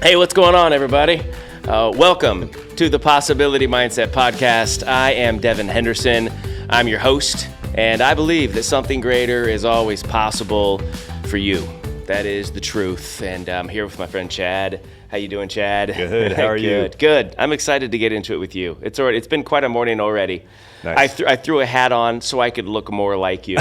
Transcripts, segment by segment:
Hey, what's going on, everybody? Welcome to the Possibility Mindset Podcast. I am Devin Henderson. I'm your host, and I believe that something greater is always possible for you. That is the truth. And I'm here with my friend Chad. How you doing, Chad? Good. How are you? Good. I'm excited to get into it with you. It's been quite a morning already. Nice. I threw a hat on so I could look more like you.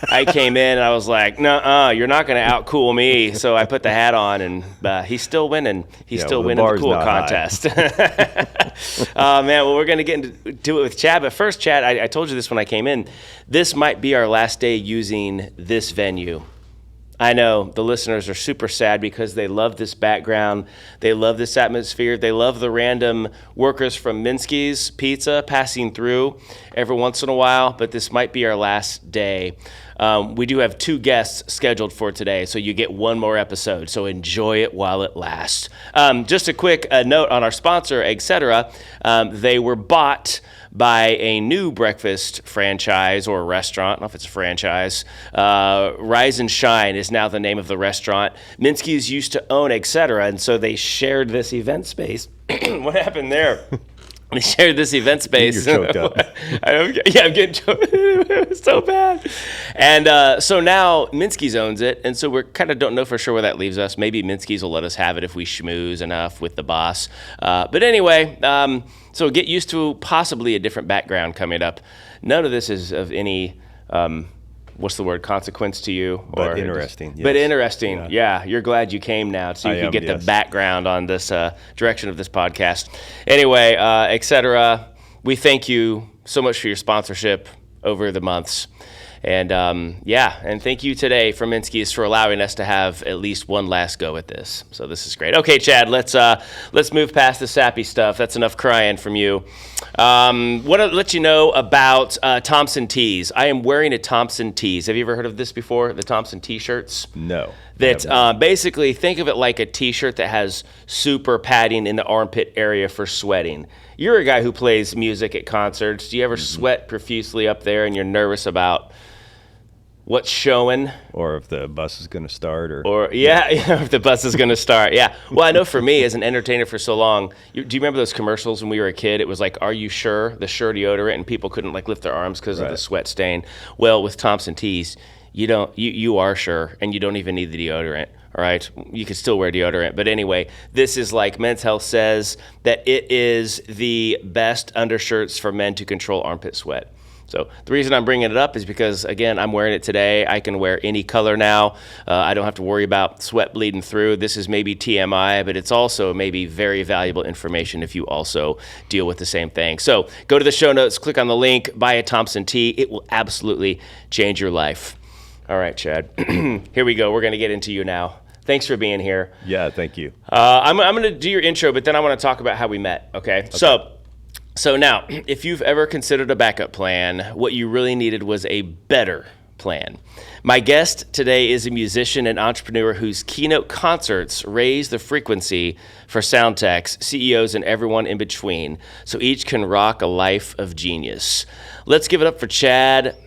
I came in and I was like, "Nuh-uh, you're not going to out-cool me." So I put the hat on, and he's still winning. He's still winning the cool contest. Man, well, we're going to get into it with Chad. But first, Chad, I told you this when I came in. This might be our last day using this venue. I know the listeners are super sad because they love this background. They love this atmosphere. They love the random workers from Minsky's Pizza passing through every once in a while, but this might be our last day. We do have 2 guests scheduled for today, so you get one more episode, so enjoy it while it lasts. Just a quick note on our sponsor, Etc. They were bought by a new breakfast franchise or restaurant. I don't know if it's a franchise. Rise and Shine is now the name of the restaurant. Minsky's used to own Etc., and so they shared this event space. What happened there? They shared this event space. You're choked up. I'm getting choked. It was so bad. And so now Minsky's owns it, and so we kind of don't know for sure where that leaves us. Maybe Minsky's will let us have it if we schmooze enough with the boss. But anyway, so get used to possibly a different background coming up. None of this is of any, what's the word, consequence to you? But interesting. Yes. But interesting. Yeah. You're glad you came now so you can get the yes. background on this direction of this podcast. Anyway, Etc. We thank you so much for your sponsorship over the months. And and thank you today for Minsky's for allowing us to have at least one last go at this. So this is great. Okay, Chad, let's move past the sappy stuff. That's enough crying from you. Want to let you know about Thompson tees. I am wearing a Thompson tees. Have you ever heard of this before? The Thompson t-shirts? No. That basically think of it like a t-shirt that has super padding in the armpit area for sweating. You're a guy who plays music at concerts. Do you ever sweat profusely up there and you're nervous about what's showing? Or if the bus is going to start. If the bus is going to start. Yeah. Well, I know for me as an entertainer for so long, do you remember those commercials when we were a kid? It was like, "Are you sure?" The Sure deodorant, and people couldn't lift their arms because of the sweat stain. Well, with Thompson tees, you are sure, and you don't even need the deodorant. All right, you can still wear deodorant. But anyway, this is like Men's Health says that it is the best undershirts for men to control armpit sweat. So the reason I'm bringing it up is because, again, I'm wearing it today. I can wear any color now. I don't have to worry about sweat bleeding through. This is maybe TMI, but it's also maybe very valuable information if you also deal with the same thing. So go to the show notes, click on the link, buy a Thompson tee. It will absolutely change your life. All right, Chad. Here we go. We're going to get into you now. Thanks for being here. Yeah, thank you. I'm going to do your intro, but then I want to talk about how we met, okay? So now, if you've ever considered a backup plan, what you really needed was a better plan. My guest today is a musician and entrepreneur whose Keynote concerts raise the frequency for sound techs, CEOs, and everyone in between, so each can rock a life of genius. Let's give it up for Chad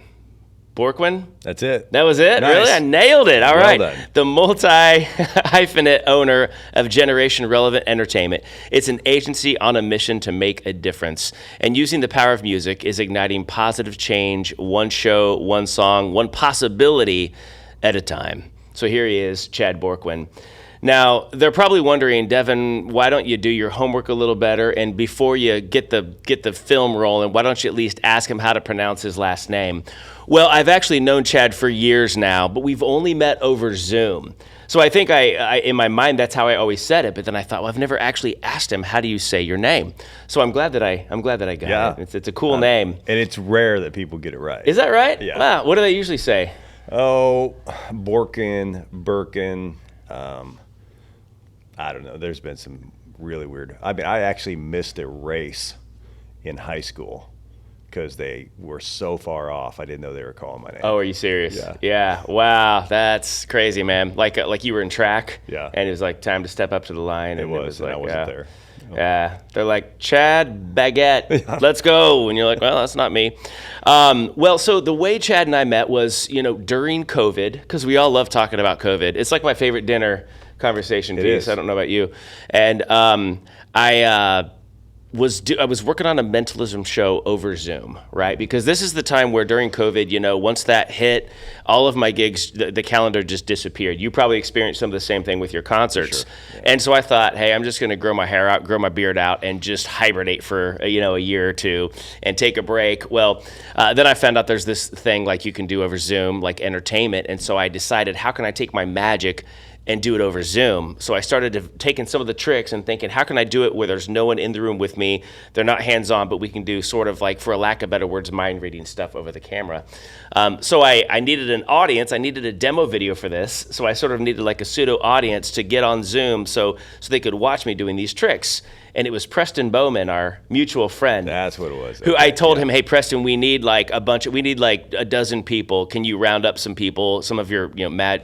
Bourquin? That's it. That was it? Nice. Really? I nailed it. All right. Done. The multi-hyphenate owner of Generation Relevant Entertainment. It's an agency on a mission to make a difference. And using the power of music is igniting positive change, one show, one song, one possibility at a time. So here he is, Chad Bourquin. Now, they're probably wondering, Devin, why don't you do your homework a little better? And before you get the film rolling, why don't you at least ask him how to pronounce his last name? Well, I've actually known Chad for years now, but we've only met over Zoom. So I think I in my mind, that's how I always said it. But then I thought, well, I've never actually asked him, how do you say your name? So I'm glad that I got it. It's a cool name. And it's rare that people get it right. Is that right? Yeah. Wow. What do they usually say? Oh, Bourquin. I don't know. There's been some really weird. I mean, I actually missed a race in high school because they were so far off. I didn't know they were calling my name. Oh, are you serious? Yeah. Wow, that's crazy, man. Like you were in track. Yeah. And it was like time to step up to the line. It was like, I wasn't there. Yeah. They're like, Chad Baguette, let's go. And you're like, well, that's not me. So the way Chad and I met was, during COVID, because we all love talking about COVID. It's like my favorite dinner conversation It piece. is. I don't know about you. And I was working on a mentalism show over Zoom, right? Because this is the time where during COVID, once that hit, all of my gigs, the calendar just disappeared. You probably experienced some of the same thing with your concerts. Sure. Yeah. And so I thought, hey, I'm just going to grow my hair out, grow my beard out, and just hibernate for, a year or two and take a break. Well, then I found out there's this thing like you can do over Zoom, like entertainment. And so I decided, how can I take my magic and do it over Zoom? So I started taking some of the tricks and thinking, how can I do it where there's no one in the room with me? They're not hands-on, but we can do sort of like, for a lack of better words, mind reading stuff over the camera. So I needed an audience. I needed a demo video for this. So I sort of needed like a pseudo audience to get on Zoom so they could watch me doing these tricks. And it was Preston Bowman, our mutual friend. That's what it was. Who I told him, hey, Preston, we need like a dozen people. Can you round up some people, some of your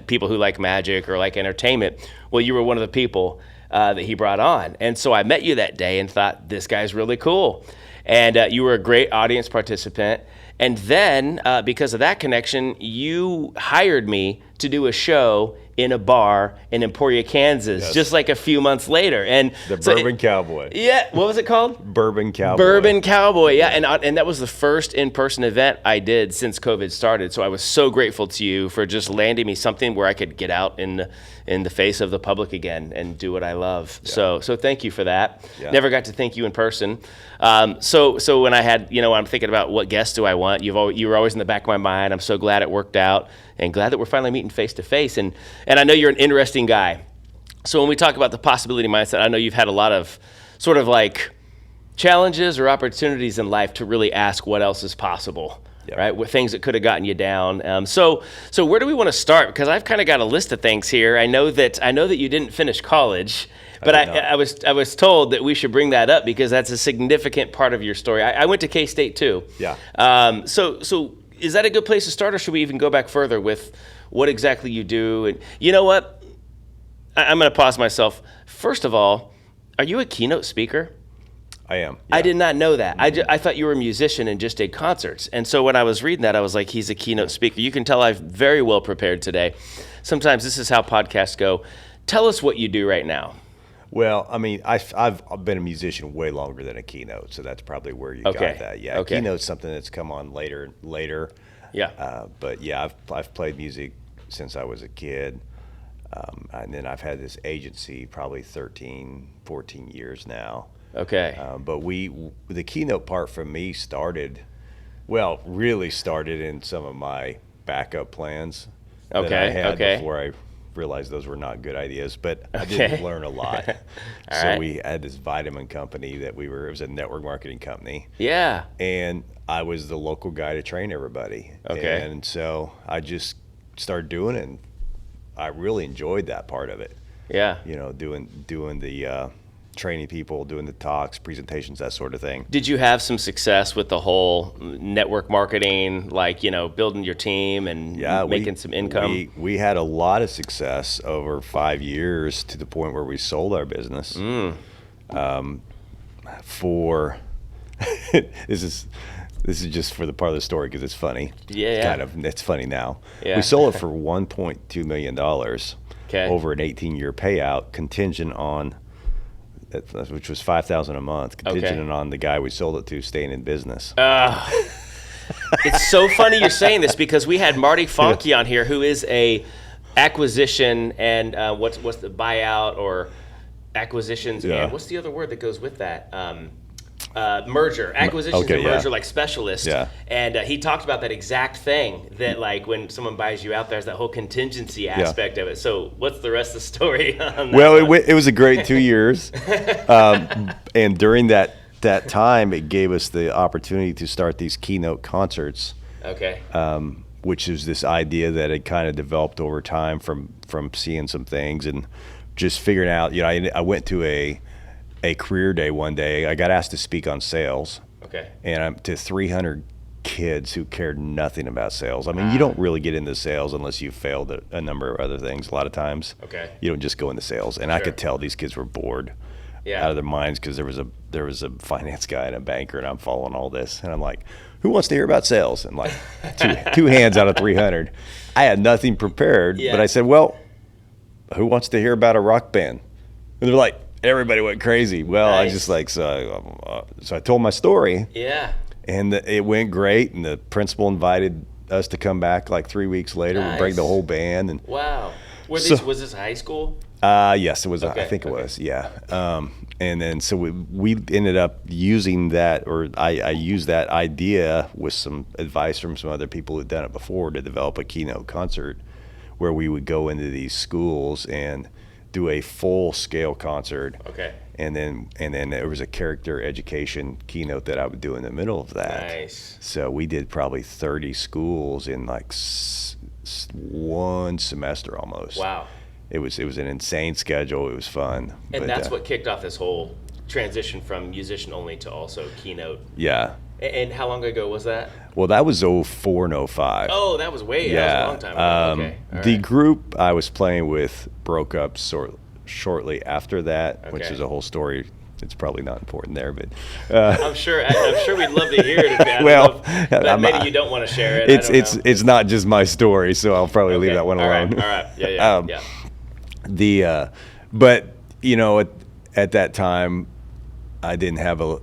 people who like magic or like entertainment? Well, you were one of the people that he brought on. And so I met you that day and thought, this guy's really cool. And you were a great audience participant. And then because of that connection, you hired me to do a show in a bar in Emporia, Kansas, just like a few months later. And the Bourbon Cowboy. Yeah, what was it called? Bourbon Cowboy. Bourbon Cowboy, yeah. And that was the first in-person event I did since COVID started. So I was so grateful to you for just landing me something where I could get out in the face of the public again and do what I love. Yeah. So thank you for that. Yeah. Never got to thank you in person. So when I had, I'm thinking about what guests do I want, you were always in the back of my mind. I'm so glad it worked out and glad that we're finally meeting face to face. And I know you're an interesting guy. So when we talk about the possibility mindset, I know you've had a lot of sort of like challenges or opportunities in life to really ask what else is possible. Yep. Right, with things that could have gotten you down. So where do we want to start? Because I've kind of got a list of things here. I know that you didn't finish college, but I was told that we should bring that up because that's a significant part of your story. I went to K-State too. Yeah. So is that a good place to start, or should we even go back further with what exactly you do? And you know what? I'm going to pause myself. First of all, are you a keynote speaker? I am. Yeah. I did not know that. I thought you were a musician and just did concerts. And so when I was reading that, I was like, he's a keynote speaker. You can tell I'm very well prepared today. Sometimes this is how podcasts go. Tell us what you do right now. Well, I mean, I've been a musician way longer than a keynote, so that's probably where you got that. Yeah, okay. Keynote's something that's come on later. Yeah. But yeah, I've played music since I was a kid. And then I've had this agency probably 13, 14 years now. Okay. But the keynote part for me really started in some of my backup plans that I had before I realized those were not good ideas. But I did learn a lot. So we had this vitamin company it was a network marketing company. Yeah. And I was the local guy to train everybody. Okay. And so I just started doing it, and I really enjoyed that part of it. Yeah. Doing the training people, doing the talks, presentations, that sort of thing. Did you have some success with the whole network marketing, like, building your team and making some income? We had a lot of success over 5 years to the point where we sold our business. This is just for the part of the story because it's funny. Yeah. It's funny now. Yeah. We sold it for $1.2 million over an 18-year payout, contingent on, which was $5,000 a month, contingent on the guy we sold it to staying in business. It's so funny you're saying this because we had Marty Fonke on here, who is a acquisition and what's the buyout or acquisitions and what's the other word that goes with that? Merger, acquisitions and merger, like specialist. Yeah. And he talked about that exact thing, that like when someone buys you out, there's that whole contingency aspect of it. So what's the rest of the story on that? Well, it was a great 2 years. And during that time, it gave us the opportunity to start these keynote concerts. Okay. Which is this idea that had kind of developed over time from seeing some things and just figuring out, I went to a career day one day. I got asked to speak on sales. Okay. And I'm to 300 kids who cared nothing about sales. I mean, you don't really get into sales unless you failed at a number of other things a lot of times. Okay. You don't just go into sales. And I could tell these kids were bored out of their minds because there was a finance guy and a banker, and I'm following all this. And I'm like, who wants to hear about sales? And like two hands out of 300. I had nothing prepared, but I said, well, who wants to hear about a rock band? And they're like, everybody went crazy. Well, nice. I just like, so I told my story. Yeah. And it went great. And the principal invited us to come back like 3 weeks later. Nice. We'd bring the whole band. And wow. Was this high school? Yes, it was. Okay. I think it was. Yeah. And then so we ended up using that, or I used that idea with some advice from some other people who'd done it before to develop a keynote concert where we would go into these schools and do a full scale concert. Okay. And then there was a character education keynote that I would do in the middle of that. Nice. So we did probably 30 schools in like one semester almost. Wow. It was an insane schedule. It was fun. And that's what kicked off this whole transition from musician only to also keynote. Yeah. And how long ago was that? Well, that was 04 and 05. Oh, that was that was a long time ago. Okay. The group I was playing with broke up shortly after that, which is a whole story. It's probably not important there, but I'm sure we'd love to hear it. Well, maybe you don't want to share it. It's not just my story, so I'll probably leave that one alone. All right. Yeah. But at that time, I didn't have a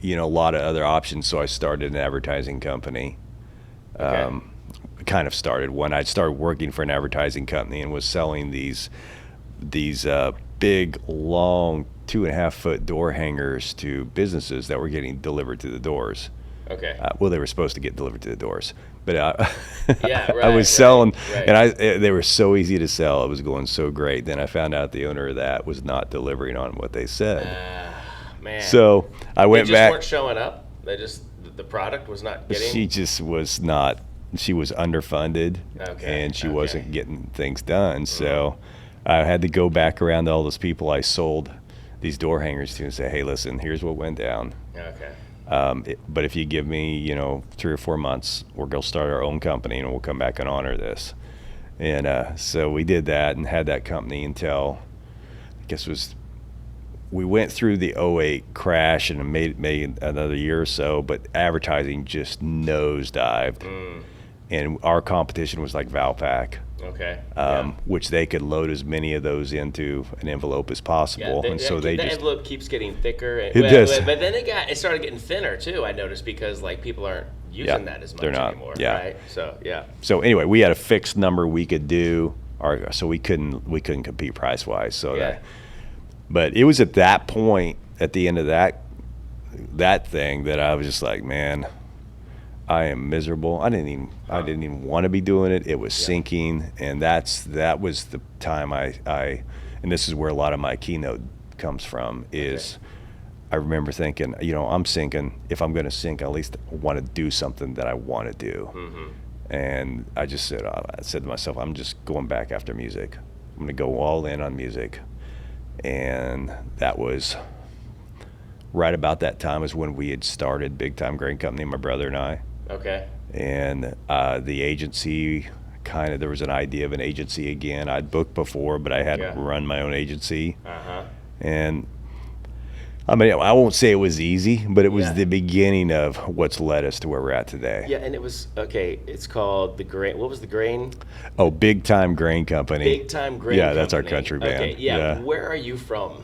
lot of other options, so I started an advertising company. Okay. Kind of started when I started working for an advertising company and was selling these big, long 2.5-foot door hangers to businesses that were getting delivered to the doors. Okay. Well, they were supposed to get delivered to the doors, but I was selling, right. and they were so easy to sell. It was going so great. Then I found out the owner of that was not delivering on what they said. Man. So I went back. They weren't showing up. The product was not getting. She just was not. She was underfunded, and she wasn't getting things done. So I had to go back around to all those people I sold these door hangers to and say, "Hey, listen, here's what went down. Okay. But if you give me, 3 or 4 months, we're going to start our own company and we'll come back and honor this." And so we did that and had that company until, I guess it was, we went through the 2008 crash and made another year or so, but advertising just nosedived. And our competition was like Valpak. Okay. Which they could load as many of those into an envelope as possible, and so the envelope keeps getting thicker. It does. But then it started getting thinner too. I noticed because people aren't using that as much anymore. Yeah. Right. So yeah. So anyway, we had a fixed number we could do, so we couldn't compete price wise. So but it was at that point, at the end of that thing, that I was just like, man, I am miserable. I didn't even want to be doing it. It was sinking, and that was the time I and this is where a lot of my keynote comes from, is I remember thinking, I'm sinking. If I'm going to sink, I at least want to do something that I want to do. And I just said to myself, I'm just going back after music. I'm going to go all in on music. And that was right about that time is when we had started Big Time Grain Company, my brother and I. Okay. And the agency, there was an idea of an agency again. I'd booked before, but I hadn't run my own agency. And I mean, I won't say it was easy, but it was the beginning of what's led us to where we're at today. Yeah, and it was, it's called the Grain. What was the Grain? Oh, Big Time Grain Company. Big Time Grain Company. Yeah, that's our country band. Okay, yeah. Where are you from?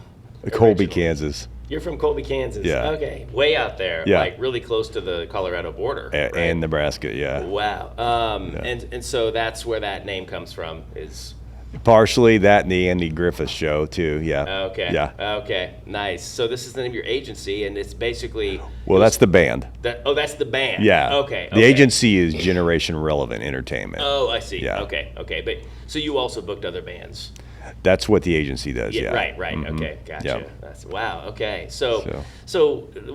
Colby, Kansas. You're from Colby, Kansas. Yeah. Okay. Way out there. Yeah. Like really close to the Colorado border. Right? And Nebraska, yeah. Wow. And so that's where that name comes from, is... Partially that and the Andy Griffith Show too, yeah. Okay. Yeah. Okay. Nice. So this is the name of your agency, and it's basically... Well, that's the band. That's the band. Yeah. Okay. The agency is Generation Relevant Entertainment. Oh, I see. Yeah. Okay. But so you also booked other bands. That's what the agency does, yeah. Right. Okay, gotcha. Yep. Wow. Okay. So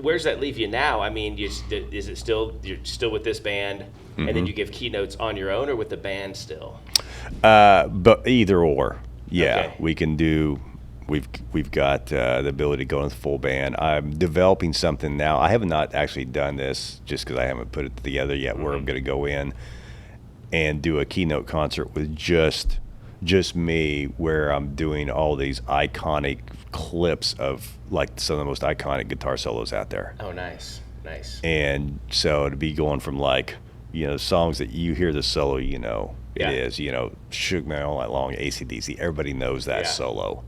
where's that leave you now? I mean, is it still, you're still with this band, and then you give keynotes on your own, or with the band still? But either or, yeah. Okay. We can do. We've got the ability to go in the full band. I'm developing something now. I have not actually done this just because I haven't put it together yet. Where I'm going to go in and do a keynote concert with just me, where I'm doing all these iconic clips of like some of the most iconic guitar solos out there. Oh, nice. And so to be going from songs that you hear the solo, It is. You know, Shook Me All Night Long, AC/DC. Everybody knows that solo.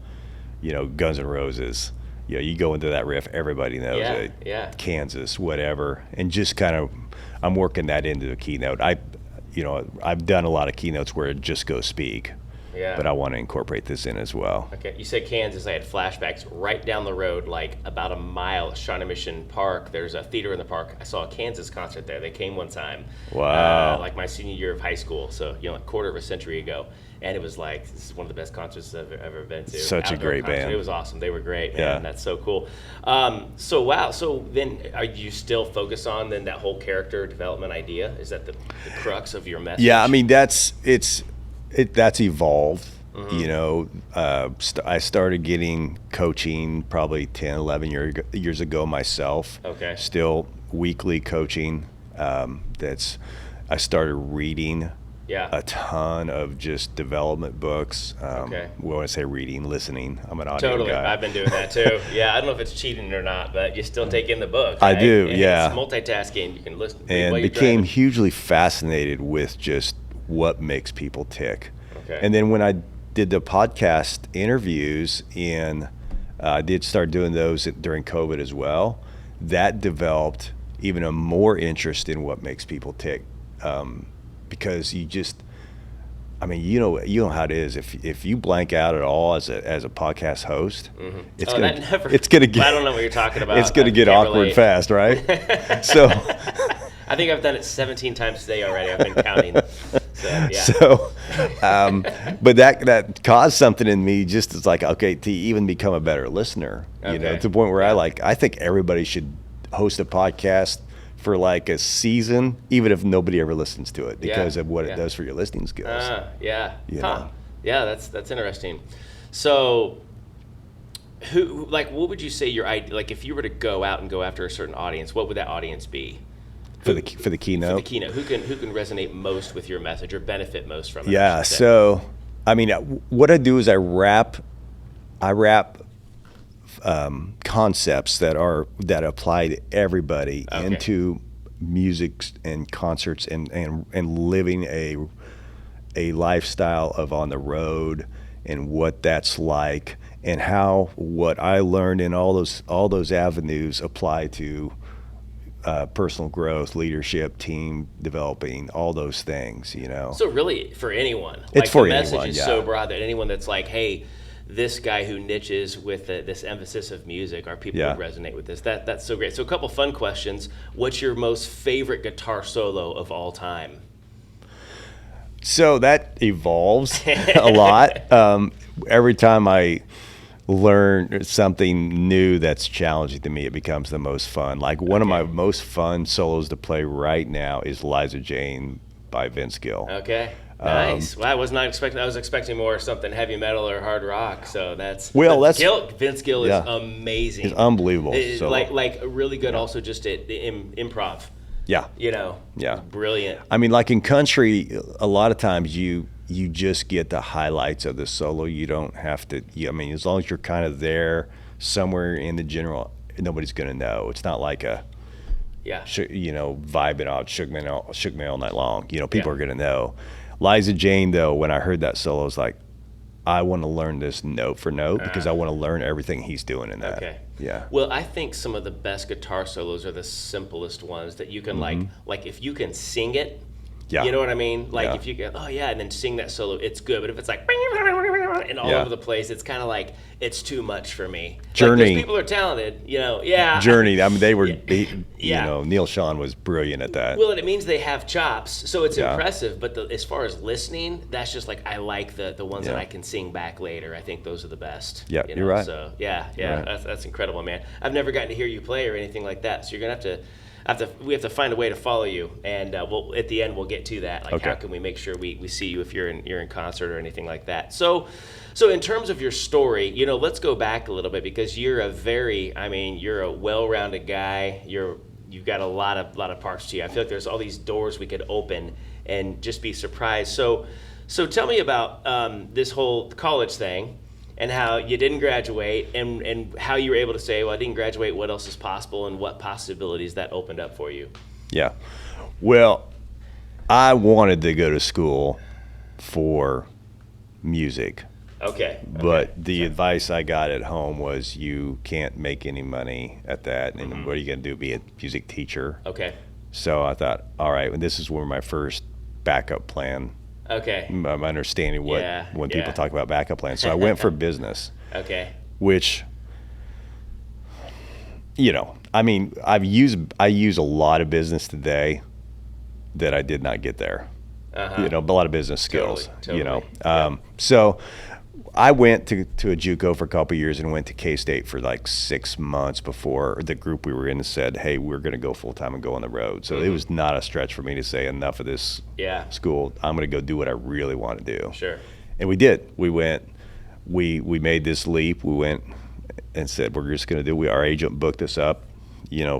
You know, Guns N' Roses. You know, you go into that riff, everybody knows it. Yeah. Kansas, whatever, and just kind of, I'm working that into the keynote. I've done a lot of keynotes where it just goes speak. Yeah. But I want to incorporate this in as well. Okay. You said Kansas. I had flashbacks. Right down the road, like about a mile, Shawnee Mission Park. There's a theater in the park. I saw a Kansas concert there. They came one time. Wow. Like my senior year of high school. So, you know, a quarter of a century ago. And it was like, this is one of the best concerts I've ever been to. Such a great band. It was awesome. They were great, man. Yeah. That's so cool. Wow. So then are you still focused on then that whole character development idea? Is that the crux of your message? Yeah. I mean, that's evolved. Mm-hmm. You know, I started getting coaching probably 10, 11 years ago myself. Okay. Still weekly coaching. I started reading a ton of just development books. Okay. When I say reading, listening. I'm an audio Totally. guy. I've been doing that too. Yeah, I don't know if it's cheating or not, but you still take in the book. I right? do, and yeah. It's multitasking. You can listen. And became hugely fascinated with just what makes people tick. Okay. And then when I did the podcast interviews, and I did start doing those during COVID as well, that developed even a more interest in what makes people tick. Because you just, I mean, you know how it is. If you blank out at all as a podcast host, mm-hmm. it's gonna get. I don't know what you're talking about. It's gonna get awkward fast, right? So, I think I've done it 17 times today already. I've been counting. But that caused something in me. Just as like, okay, to even become a better listener, you know, to the point where I think everybody should host a podcast for like a season, even if nobody ever listens to it, because of what it does for your listening skills. Yeah, that's interesting. So, what would you say your idea? Like, if you were to go out and go after a certain audience, what would that audience be? For the keynote. For the keynote, who can resonate most with your message or benefit most from it? Yeah. So, I mean, what I do is I wrap concepts that apply to everybody into music and concerts and living a lifestyle of on the road and what that's like, and how what I learned in all those avenues apply to personal growth, leadership, team developing, all those things, you know. So really for anyone. It's for anyone, the message is so broad that anyone that's like, hey, this guy who niches with this emphasis of music, our people would resonate with this. That's so great. So a couple fun questions. What's your most favorite guitar solo of all time? So that evolves a lot. Every time I learn something new that's challenging to me, it becomes the most fun. Like one of my most fun solos to play right now is Liza Jane by Vince Gill. Okay. Nice. Well, I was expecting more something heavy metal or hard rock. So that's Vince Gill is amazing. It's unbelievable. Like really good. Also, just at the improv. Yeah. You know. Yeah. Brilliant. I mean, like in country, a lot of times you just get the highlights of the solo. You don't have to. I mean, as long as you're kind of there somewhere in the general, nobody's gonna know. It's not like a. Yeah. You know, vibing out, shook me all night long. You know, people are gonna know. Liza Jane, though, when I heard that solo, I was like, I want to learn this note for note because I want to learn everything he's doing in that. Okay. Yeah. Well, I think some of the best guitar solos are the simplest ones that you can like if you can sing it. Yeah. You know what I mean? Like if you go, and then sing that solo, it's good. But if it's like and all over the place, it's kind of like it's too much for me. Journey. Like, those people are talented, you know. Yeah. Journey. I mean, they were. You know, Neil Sean was brilliant at that. Well, and it means they have chops, so it's impressive. But as far as listening, that's just like I like the ones that I can sing back later. I think those are the best. Yeah, you know? You're right. So that's incredible, man. I've never gotten to hear you play or anything like that. So you're gonna we have to find a way to follow you, and we'll at the end we'll get to that. Like, how can we make sure we see you if you're in concert or anything like that? So in terms of your story, you know, let's go back a little bit because you're you're a well-rounded guy. You've got a lot of parts to you. I feel like there's all these doors we could open and just be surprised. So tell me about this whole college thing. And how you didn't graduate, and how you were able to say, well, I didn't graduate, what else is possible, and what possibilities that opened up for you? Yeah. Well, I wanted to go to school for music. Okay. But the advice I got at home was you can't make any money at that, and what are you going to do? Be a music teacher? Okay. So I thought, all right, this is where my first backup plan. Okay. My understanding when people talk about backup plans. So I went for business. Okay. Which, I mean, I use a lot of business today that I did not get there. A lot of business skills. Totally. So I went to a JUCO for a couple of years and went to K-State for like 6 months before the group we were in said, hey, we're going to go full time and go on the road. So it was not a stretch for me to say enough of this school. I'm going to go do what I really want to do. Sure. And we did. We went. We made this leap. We went and said we're just going to do. Our agent booked us up,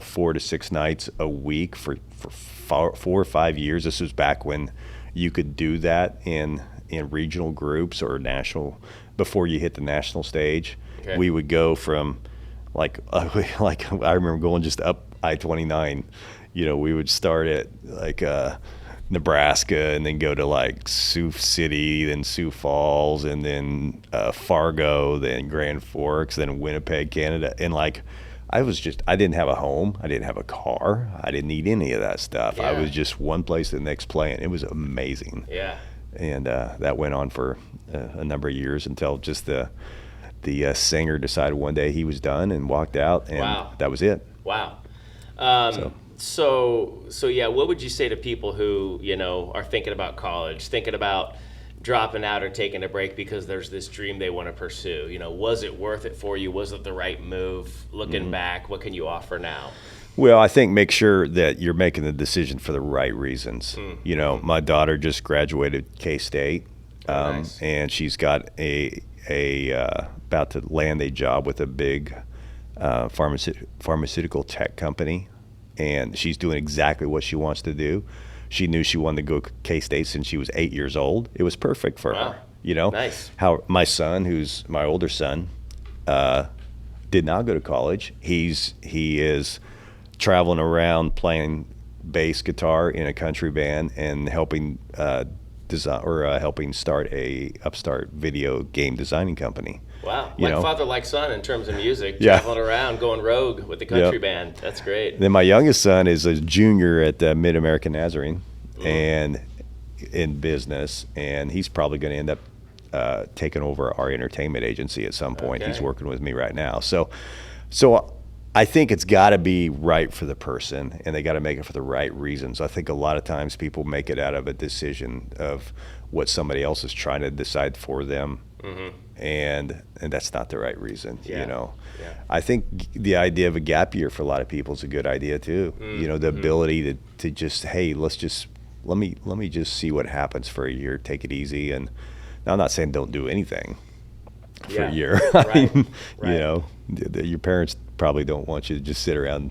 4 to 6 nights a week for 4 or 5 years. This was back when you could do that in regional groups or national before you hit the national stage. Okay. We would go from like I remember going just up I-29. We would start at like Nebraska and then go to like Sioux City, then Sioux Falls, and then Fargo, then Grand Forks, then Winnipeg, Canada. And like I didn't have a home. I didn't have a car. I didn't need any of that stuff. Yeah. I was just one place to the next playing. It was amazing. Yeah. And that went on for a number of years until just the singer decided one day he was done and walked out, and that was it. Wow. So yeah, what would you say to people who, are thinking about college, thinking about dropping out or taking a break because there's this dream they want to pursue? Was it worth it for you? Was it the right move? Looking back, what can you offer now? Well, I think make sure that you're making the decision for the right reasons. My daughter just graduated K-State, nice. And she's got a about to land a job with a big pharmaceutical tech company, and she's doing exactly what she wants to do. She knew she wanted to go K-State since she was 8 years old. It was perfect for her. Nice. How my son, who's my older son, did not go to college. He is traveling around playing bass guitar in a country band and helping design or helping start a upstart video game designing company. Wow, father like son in terms of music, traveling around, going rogue with the country band. That's great. Then my youngest son is a junior at Mid-American Nazarene and in business, and he's probably going to end up taking over our entertainment agency at some point. Okay. He's working with me right now. So I think it's got to be right for the person, and they got to make it for the right reasons. I think a lot of times people make it out of a decision of what somebody else is trying to decide for them, and that's not the right reason. Yeah. I think the idea of a gap year for a lot of people is a good idea too. The ability to just, hey, let me just see what happens for a year, take it easy, and now I'm not saying don't do anything for a year. Right. Your parents probably don't want you to just sit around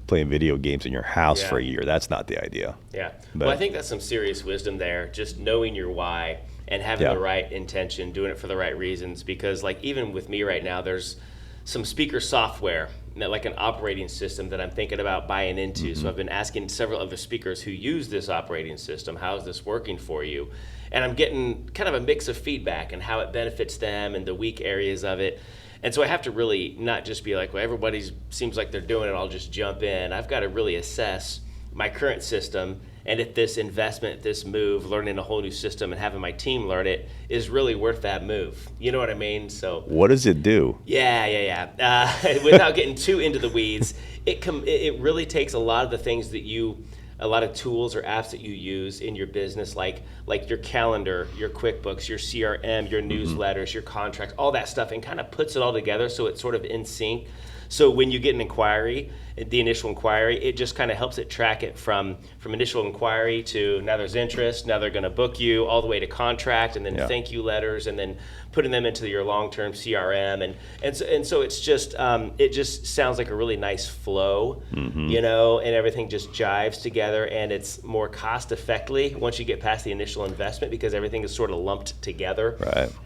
playing video games in your house for a year. That's not the idea. Yeah. Well, I think that's some serious wisdom there, just knowing your why and having the right intention, doing it for the right reasons. Because like even with me right now, there's some speaker software, like an operating system that I'm thinking about buying into. So I've been asking several other speakers who use this operating system, how's this working for you? And I'm getting kind of a mix of feedback and how it benefits them and the weak areas of it. And so I have to really not just be like, well, everybody seems like they're doing it, I'll just jump in. I've got to really assess my current system, and if this investment, this move, learning a whole new system and having my team learn it is really worth that move. You know what I mean? So what does it do? Yeah. Without getting too into the weeds, it really takes a lot of the things that a lot of tools or apps that you use in your business, like your calendar, your QuickBooks, your CRM, your newsletters, your contracts, all that stuff, and kind of puts it all together so it's sort of in sync. So when you get an inquiry, the initial inquiry, it just kind of helps it track it from initial inquiry to now there's interest, now they're going to book you, all the way to contract, and then thank you letters, and then putting them into your long-term CRM, and so it's just it just sounds like a really nice flow, and everything just jives together, and it's more cost effectively once you get past the initial investment because everything is sort of lumped together.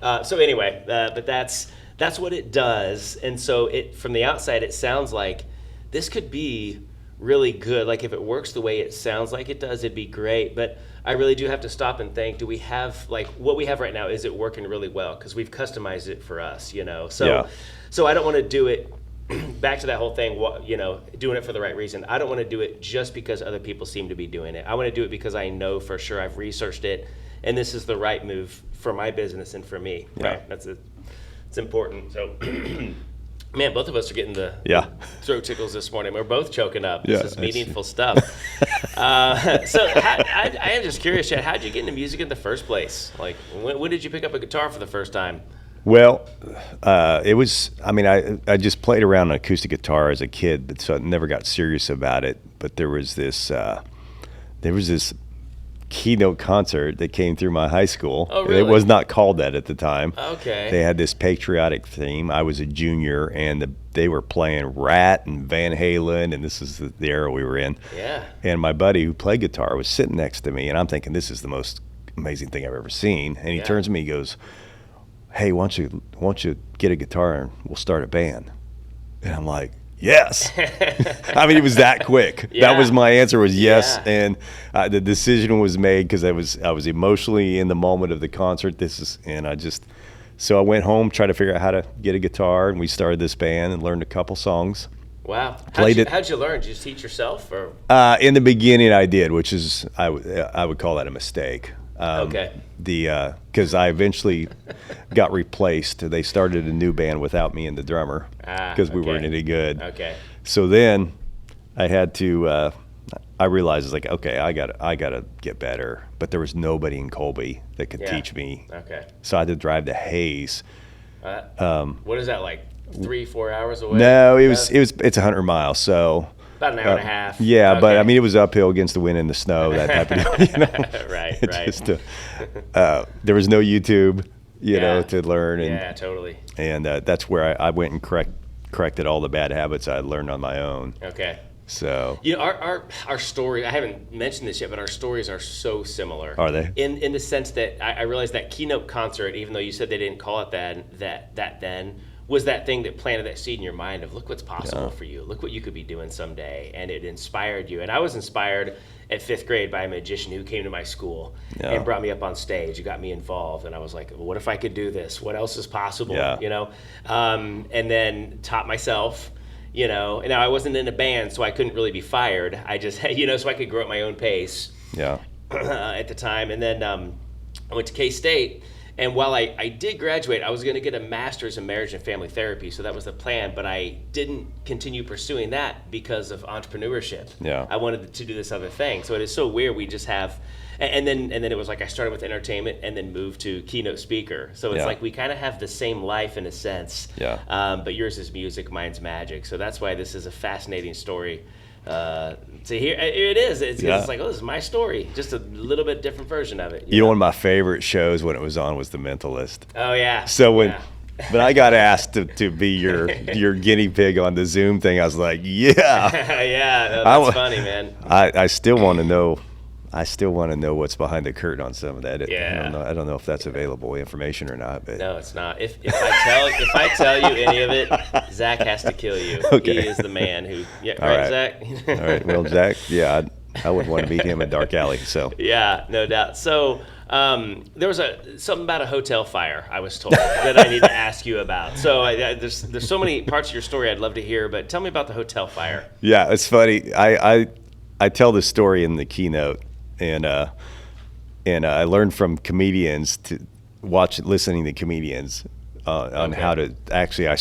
Right. So anyway, but that's what it does, and so from the outside it sounds like this could be really good. Like if it works the way it sounds like it does, it'd be great. But I really do have to stop and think, do we have, like, what we have right now, is it working really well? Because we've customized it for us, you know? So, so I don't want to do it, back to that whole thing, you know, doing it for the right reason. I don't want to do it just because other people seem to be doing it. I want to do it because I know for sure I've researched it, and this is the right move for my business and for me, right? It's important. So, man, both of us are getting the throat tickles this morning. We're both choking up. This is meaningful stuff. So I am just curious, Chad, how did you get into music in the first place? Like, when did you pick up a guitar for the first time? Well, it was, I mean, I just played around an acoustic guitar as a kid, so I never got serious about it. But there was this Keynote concert that came through my high school. Oh, really? It was not called that at the time. Okay. They had this patriotic theme. I was a junior, and they were playing Rat and Van Halen, and this is the era we were in. Yeah. And my buddy who played guitar was sitting next to me, and I'm thinking, this is the most amazing thing I've ever seen. And he turns to me and goes, hey, why don't you get a guitar and we'll start a band? And I'm like, yes. I mean, it was that quick. That was my answer, was yes. And the decision was made because I was emotionally in the moment of the concert. So I went home, tried to figure out how to get a guitar, and we started this band and learned a couple songs. Wow. How'd you learn? Did you teach yourself? Or? In the beginning I did, which is, I would call that a mistake. Because I eventually got replaced. They started a new band without me and the drummer because we weren't any good. Okay. So then I had to. I realized, it's like, okay, I gotta get better. But there was nobody in Colby that could teach me. Okay. So I had to drive to Hayes. What is that, like 3-4 hours away? No, it's 100 miles. So. About an hour and a half. Yeah, but I mean, it was uphill against the wind and the snow, that type of deal. You know? Right. Just, there was no YouTube, you know, to learn. And, totally. And that's where I went and corrected all the bad habits I had learned on my own. Okay. So. You know, our story, I haven't mentioned this yet, but our stories are so similar. Are they? In the sense that I realized that Keynote concert, even though you said they didn't call it that then, was that thing that planted that seed in your mind of, look what's possible for you. Look what you could be doing someday. And it inspired you. And I was inspired at 5th grade by a magician who came to my school and brought me up on stage. He got me involved. And I was like, well, what if I could do this? What else is possible? You know? And then taught myself, you know. And now I wasn't in a band, so I couldn't really be fired. I just, you know, so I could grow at my own pace at the time. And then I went to K-State. And while I did graduate, I was going to get a master's in marriage and family therapy, so that was the plan, but I didn't continue pursuing that because of entrepreneurship. I wanted to do this other thing. So it is so weird. We just have, and then it was like I started with entertainment and then moved to keynote speaker. So it's like we kind of have the same life in a sense. But yours is music, mine's magic. So that's why this is a fascinating story. To hear it is. It's like, oh, this is my story, just a little bit different version of it. You know, one of my favorite shows when it was on was The Mentalist. Oh yeah. So when I got asked to be your guinea pig on the Zoom thing, I was like, that's funny, man. I still want to know. I still want to know what's behind the curtain on some of that. I don't know if that's available information or not. But no, it's not. If I tell you any of it, Zach has to kill you. Okay. He is the man who. Yeah, All right, Zach. All right. Well, Zach. Yeah, I wouldn't want to meet him in Dark Alley. So. Yeah, no doubt. So there was something about a hotel fire I was told that I need to ask you about. So there's so many parts of your story I'd love to hear, but tell me about the hotel fire. Yeah, it's funny. I tell this story in the Keynote. And I learned from comedians to listening to comedians on how to actually. I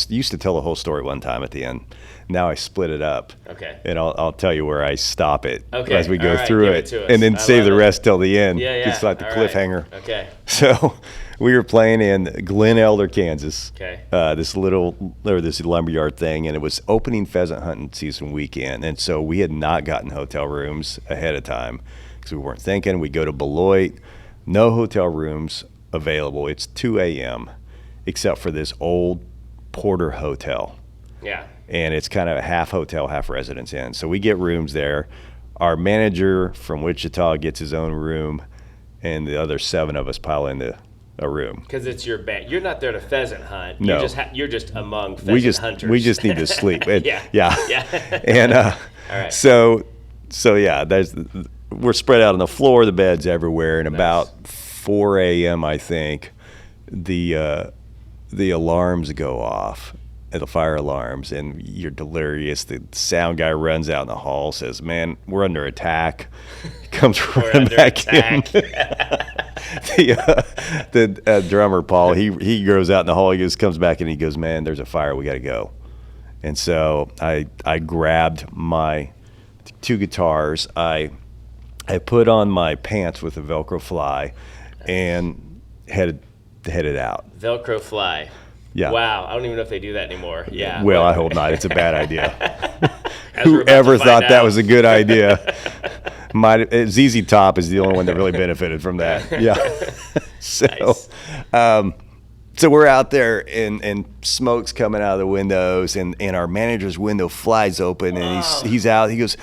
used to tell the whole story one time at the end. Now I split it up. Okay. And I'll tell you where I stop it as we go right. through Give it and then save the rest till the end. Yeah. It's like the cliffhanger. Right. Okay. So we were playing in Glen Elder, Kansas. Okay. This lumberyard thing, and it was opening pheasant hunting season weekend, and so we had not gotten hotel rooms ahead of time. We weren't thinking. We go to Beloit, no hotel rooms available. It's 2 a.m. except for this old Porter hotel. Yeah. And it's kind of a half hotel, half residence inn. So we get rooms there. Our manager from Wichita gets his own room, and the other 7 of us pile into a room. Because it's your band. You're not there to pheasant hunt. No. You're just among pheasant hunters. We just need to sleep. And, yeah. And all right. so yeah, we're spread out on the floor, the bed's everywhere, and about 4 a.m. I think the alarms go off, the fire alarms, and you're delirious. The sound guy runs out in the hall, says, "Man, we're under attack." He comes running back in. The drummer Paul, he goes out in the hall. He comes back and he goes, "Man, there's a fire. We got to go." And so I grabbed my 2 guitars. I put on my pants with a Velcro fly, and headed out. Velcro fly. Yeah. Wow. I don't even know if they do that anymore. Yeah. Well, I hope not. It's a bad idea. Whoever thought that was a good idea? ZZ Top is the only one that really benefited from that. Yeah. So, nice. So we're out there, and smoke's coming out of the windows, and our manager's window flies open, and he's out. He goes,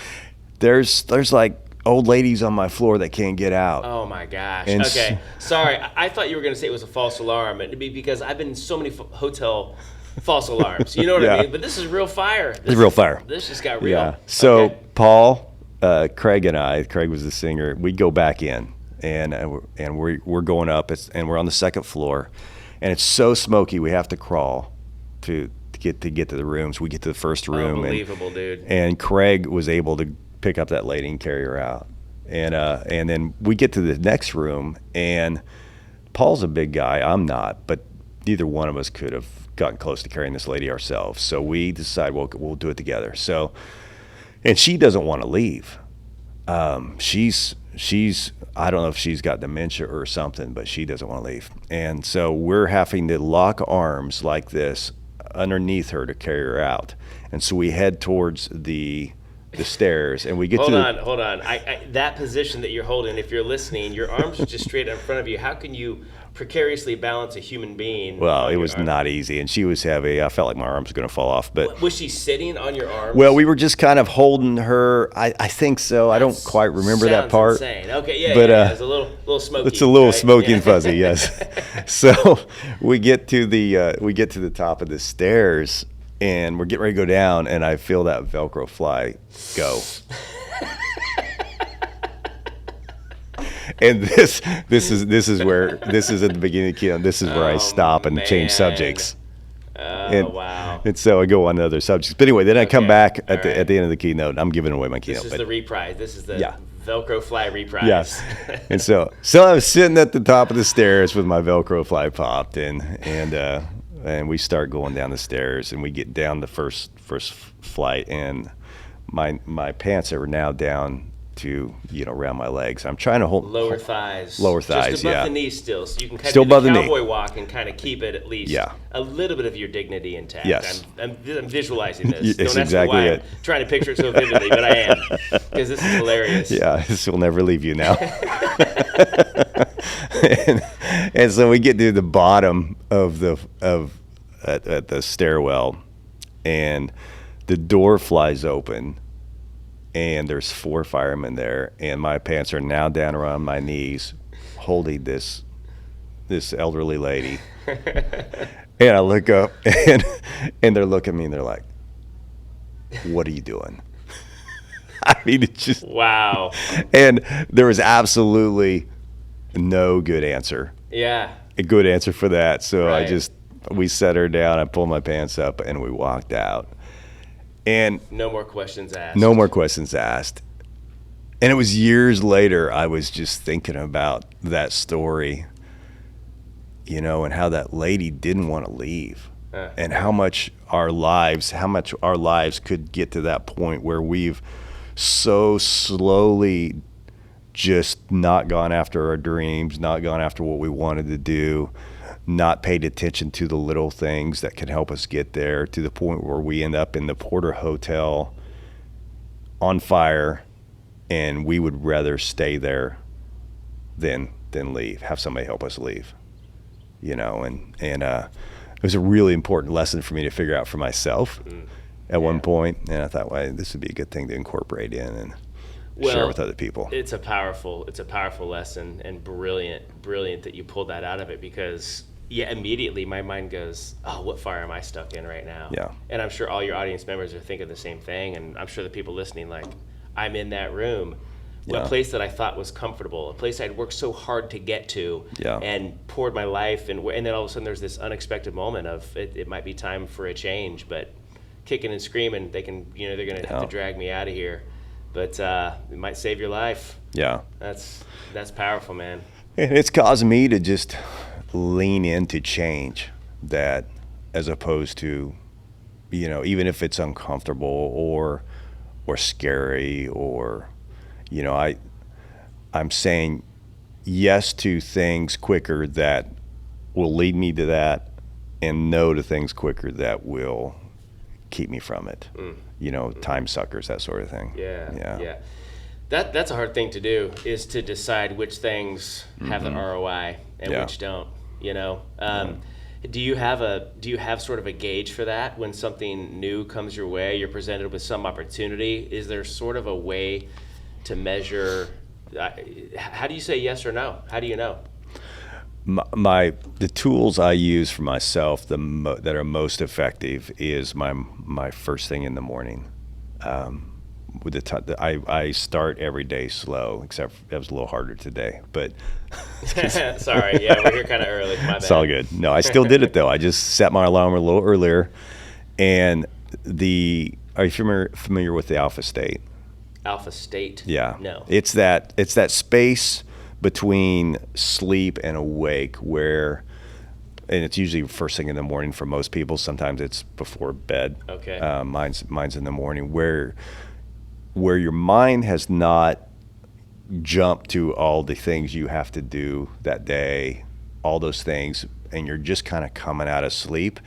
"There's like old ladies on my floor that can't get out." Oh my gosh. And okay. Sorry, I thought you were going to say it was a false alarm, because I've been in so many hotel false alarms. You know what I mean? But this is real fire. It's real fire. This just got real. Yeah. So Paul, Craig and I, Craig was the singer, we go back in, and we're going up, and we're on the 2nd floor, and it's so smoky we have to crawl to get to the rooms. We get to the first room. Unbelievable, dude. And Craig was able to pick up that lady and carry her out. And then we get to the next room, and Paul's a big guy. I'm not, but neither one of us could have gotten close to carrying this lady ourselves. So we decide we'll do it together. So, and she doesn't want to leave. She's I don't know if she's got dementia or something, but she doesn't want to leave. And so we're having to lock arms like this underneath her to carry her out. And so we head towards the stairs, and we get hold on. That position that you're holding, if you're listening, your arms are just straight in front of you. How can you precariously balance a human being? Well, it was not easy, and she was heavy. I felt like my arms were going to fall off. But was she sitting on your arms? Well, we were just kind of holding her. I think so. I don't quite remember that part. Insane. Okay, yeah, but it's a little smoky. It's a little smoky and fuzzy, yes. So we get to the top of the stairs, and we're getting ready to go down, and I feel that Velcro fly go. And this is at the beginning of Keynote. This is where I stop and change subjects. Wow. And so I go on to other subjects. But anyway, then I come back at the end of the Keynote. I'm giving away my Keynote. This is the reprise. This is the Velcro fly reprise. Yes. And so I was sitting at the top of the stairs with my Velcro fly popped, and we start going down the stairs, and we get down the first flight, and my pants are now down to around my legs. I'm trying to hold lower thighs, just above the knee still, so you can kind of do the cowboy walk and kind of keep it at least a little bit of your dignity intact. Yes. I'm visualizing this. It's Don't ask me why I'm trying to picture it so vividly, but I am, because this is hilarious. Yeah, this will never leave you now. and so we get to the bottom of at the stairwell, and the door flies open, and there's 4 firemen there, and my pants are now down around my knees, holding this elderly lady. And I look up, and they're looking at me, and they're like, "What are you doing?" I mean, it's just wow. And there was absolutely no good answer. Yeah. A good answer for that. So right. We set her down, I pulled my pants up, and we walked out. And no more questions asked. No more questions asked. And it was years later, I was just thinking about that story, and how that lady didn't want to leave. And how much our lives could get to that point where we've so slowly just not gone after our dreams, not gone after what we wanted to do, not paid attention to the little things that can help us get there, to the point where we end up in the Porter Hotel on fire, and we would rather stay there than leave, have somebody help us leave. And it was a really important lesson for me to figure out for myself at one point, and I thought, well, this would be a good thing to incorporate in and share with other people. It's a powerful lesson, and brilliant that you pulled that out of it, because immediately my mind goes, oh, what fire am I stuck in right now? Yeah. And I'm sure all your audience members are thinking the same thing, and I'm sure the people listening, like, I'm in that room a place that I thought was comfortable, a place I'd worked so hard to get to, and poured my life, and then all of a sudden there's this unexpected moment of it might be time for a change, but kicking and screaming, they're going to have to drag me out of here, but it might save your life. Yeah. That's powerful, man. And it's caused me to just lean into change, that as opposed to, even if it's uncomfortable or scary, or, I'm saying yes to things quicker that will lead me to that, and no to things quicker that will keep me from it. Time suckers, that sort of thing. Yeah. That's a hard thing to do, is to decide which things have the ROI and which don't. Do you have sort of a gauge for that when something new comes your way? You're presented with some opportunity. Is there sort of a way to measure? How do you say yes or no? How do you know? The tools I use for myself that are most effective is my first thing in the morning. I start every day slow, except that was a little harder today. But sorry, we're here kind of early. My bad. It's all good. No, I still did it though. I just set my alarm a little earlier. And are you familiar with the alpha state? Alpha state? Yeah. No. It's that space between sleep and awake where, and it's usually first thing in the morning for most people. Sometimes it's before bed. Okay. Mine's in the morning, where your mind has not jumped to all the things you have to do that day, all those things, and you're just kind of coming out of sleep.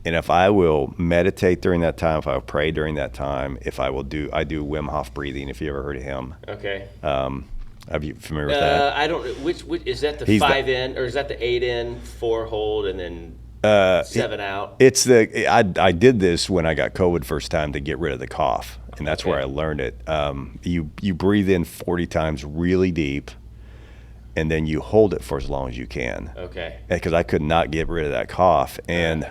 And if I will meditate during that time, if I will pray during that time, I do Wim Hof breathing, if you ever heard of him. Okay. Are you familiar with that? I don't. Which is that the 5 in, or is that the 8 in, 4 hold, and then 7 out? It's I did this when I got COVID first time to get rid of the cough, and that's where I learned it. You breathe in 40 times really deep, and then you hold it for as long as you can. Okay. Because I could not get rid of that cough, and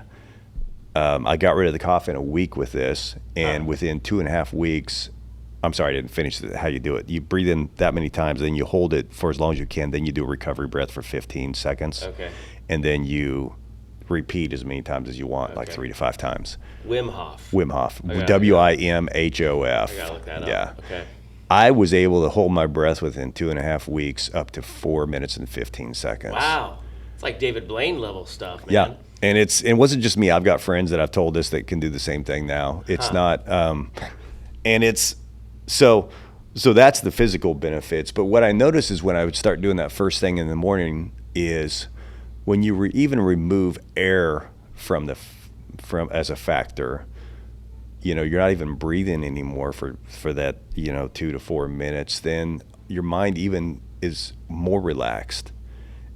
I got rid of the cough in a week with this, and within 2.5 weeks. I'm sorry, I didn't finish how you do it. You breathe in that many times, then you hold it for as long as you can, then you do a recovery breath for 15 seconds. Okay. And then you repeat as many times as you want, like 3 to 5 times. Wim Hof. WIMHOF. I gotta look that up. Yeah. Okay. I was able to hold my breath within 2.5 weeks up to 4 minutes and 15 seconds. Wow. It's like David Blaine level stuff, man. Yeah. And it wasn't just me. I've got friends that I've told this that can do the same thing now. It's not, and it's, So that's the physical benefits. But what I noticed is when I would start doing that first thing in the morning is when you even remove air from as a factor, you're not even breathing anymore for that 2 to 4 minutes. Then your mind even is more relaxed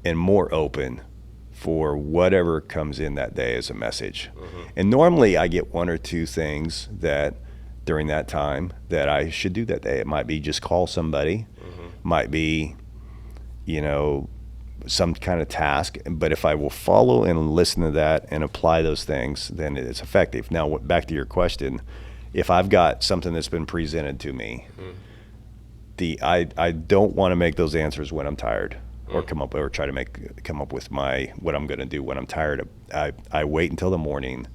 and more open for whatever comes in that day as a message. Mm-hmm. And normally I get 1 or 2 things that during that time that I should do that day. It might be just call somebody, might be, some kind of task. But if I will follow and listen to that and apply those things, then it's effective. Now, back to your question, if I've got something that's been presented to me, I don't want to make those answers when I'm tired, or come up with what I'm going to do when I'm tired. I wait until the morning,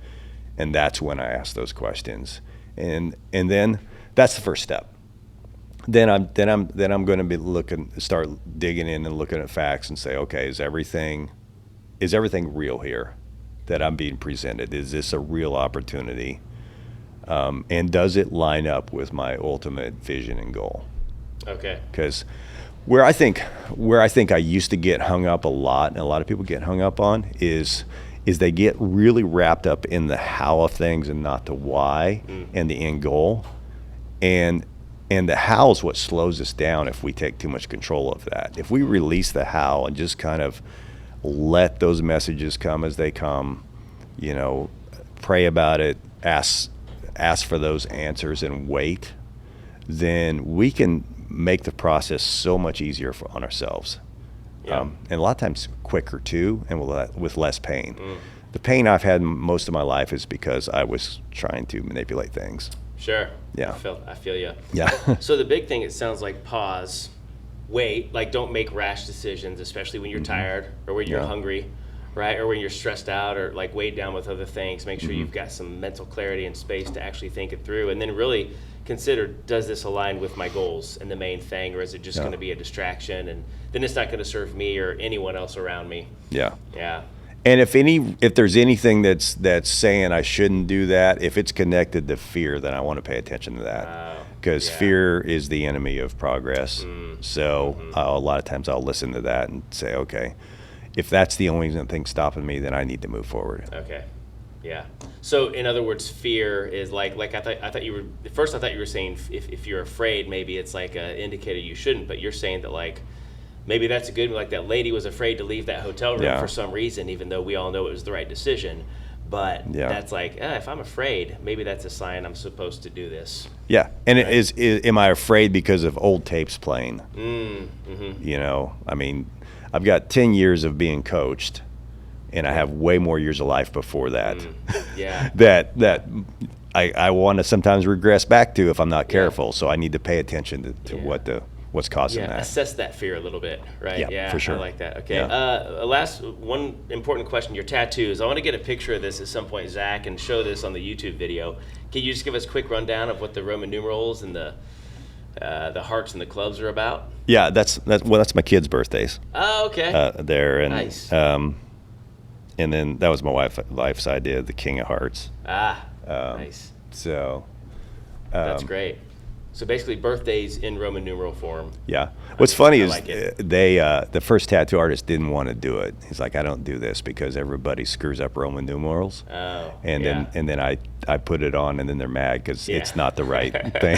and that's when I ask those questions. And then that's the first step. Then I'm going to start digging in and looking at facts and say, okay, is everything real here that I'm being presented? Is this a real opportunity? And does it line up with my ultimate vision and goal? Okay. Because where I think I used to get hung up a lot, and a lot of people get hung up on, is they get really wrapped up in the how of things and not the why and the end goal. And the how is what slows us down if we take too much control of that. If we release the how and just kind of let those messages come as they come, pray about it, ask for those answers and wait, then we can make the process so much easier on ourselves. Yeah. And a lot of times quicker too, and with less pain. The pain I've had most of my life is because I was trying to manipulate things. Sure. Yeah. I feel you. Yeah. So the big thing, it sounds like pause, wait, like don't make rash decisions, especially when you're tired or when you're hungry, right? Or when you're stressed out or like weighed down with other things. Make sure you've got some mental clarity and space to actually think it through. And then really consider, does this align with my goals and the main thing, or is it just going to be a distraction? And then it's not going to serve me or anyone else around me. Yeah. Yeah. And if there's anything that's saying I shouldn't do that, if it's connected to fear, then I want to pay attention to that, because fear is the enemy of progress. So a lot of times I'll listen to that and say, okay, if that's the only thing stopping me, then I need to move forward. Okay. Yeah. So in other words, fear is like I thought you were at first. I thought you were saying if you're afraid, maybe it's like an indicator you shouldn't. But you're saying that like maybe that's a good, like that lady was afraid to leave that hotel room for some reason, even though we all know it was the right decision. But that's like, if I'm afraid, maybe that's a sign I'm supposed to do this. Yeah. And right? Am I afraid because of old tapes playing? You know, I mean, I've got 10 years of being coached, and I have way more years of life before that. Yeah. that I want to sometimes regress back to if I'm not careful. So I need to pay attention to what's causing that. Assess that fear a little bit, right? Yeah, for sure. I like that. Okay. Last one important question: your tattoos. I want to get a picture of this at some point, Zach, and show this on the YouTube video. Can you just give us a quick rundown of what the Roman numerals and the hearts and the clubs are about? Yeah, that's my kids' birthdays. Oh, okay. There and nice. And then that was my wife's idea, the King of Hearts. Nice. So that's great. So basically, birthdays in Roman numeral form. Yeah. What's funny is the first tattoo artist didn't want to do it. He's like, I don't do this because everybody screws up Roman numerals. Oh. And then I put it on, and then they're mad because it's not the right thing,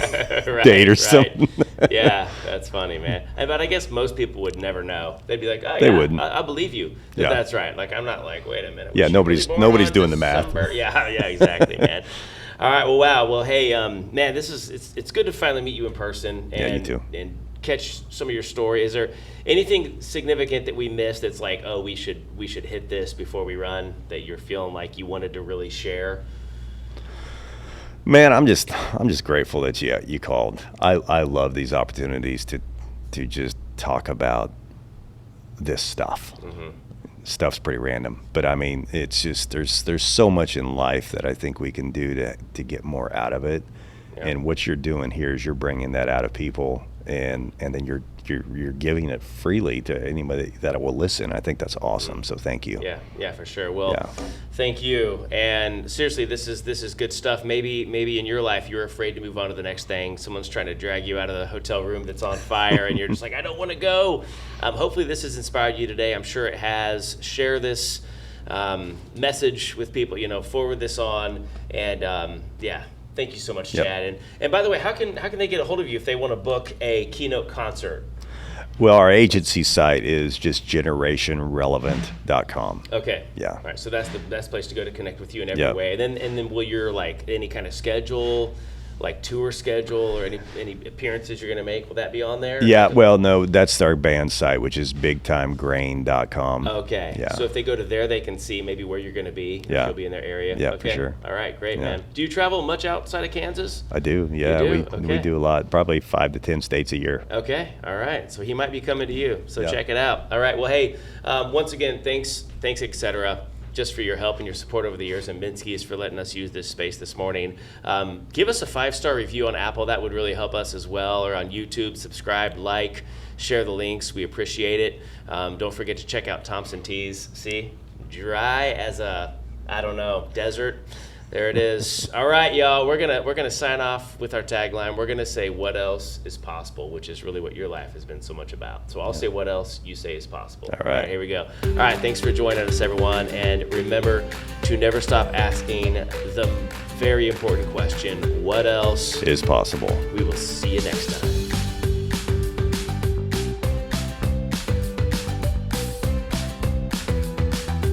date or something. Yeah, that's funny, man. But I guess most people would never know. They'd be like, oh, they wouldn't. I believe you. That's right. Like, I'm not like, wait a minute. Yeah, nobody's doing the math. Yeah, exactly, man. All right. Well, wow. Well, hey, man, it's good to finally meet you in person. And, you too. And catch some of your story. Is there anything significant that we missed that's like, oh, we should hit this before we run, that you're feeling like you wanted to really share? Man, I'm just grateful that you called. I love these opportunities to just talk about this stuff. Stuff's pretty random, but I mean, it's just there's so much in life that I think we can do to get more out of it. And what you're doing here is you're bringing that out of people, and then you're giving it freely to anybody that will listen. I think that's awesome. So thank you. Yeah, for sure. Well, thank you. And seriously, this is good stuff. Maybe in your life you're afraid to move on to the next thing. Someone's trying to drag you out of the hotel room that's on fire, and you're just like, I don't want to go. Hopefully this has inspired you today. I'm sure it has. Share this message with people. Forward this on, and Thank you so much, Chad. And by the way, how can they get a hold of you if they want to book a Keynote concert? Well, our agency site is just generationrelevant.com. Okay. Yeah. All right. So that's the best place to go to connect with you in every way. And then will your like any kind of schedule, like tour schedule or any appearances you're going to make, will that be on there? Yeah. Well, no, that's our band site, which is bigtimegrain.com. Okay. Yeah. So if they go to there, they can see maybe where you're going to be. Yeah. You'll be in their area. Yeah, okay. for sure. All right. Great, man. Do you travel much outside of Kansas? I do. Yeah. You do? We do a lot, probably 5 to 10 states a year. Okay. All right. So he might be coming to you. So check it out. All right. Well, hey, once again, thanks, etc., just for your help and your support over the years, and Minsky's for letting us use this space this morning. Give us a 5-star review on Apple. That would really help us as well, or on YouTube. Subscribe, like, share the links. We appreciate it. Don't forget to check out Thompson Teas. See? Dry as a, desert. There it is. All right, y'all. We're gonna sign off with our tagline. We're gonna say what else is possible, which is really what your life has been so much about. So I'll say what else, you say is possible. All right. Here we go. All right. Thanks for joining us, everyone, and remember to never stop asking the very important question: what else is possible? We will see you next time.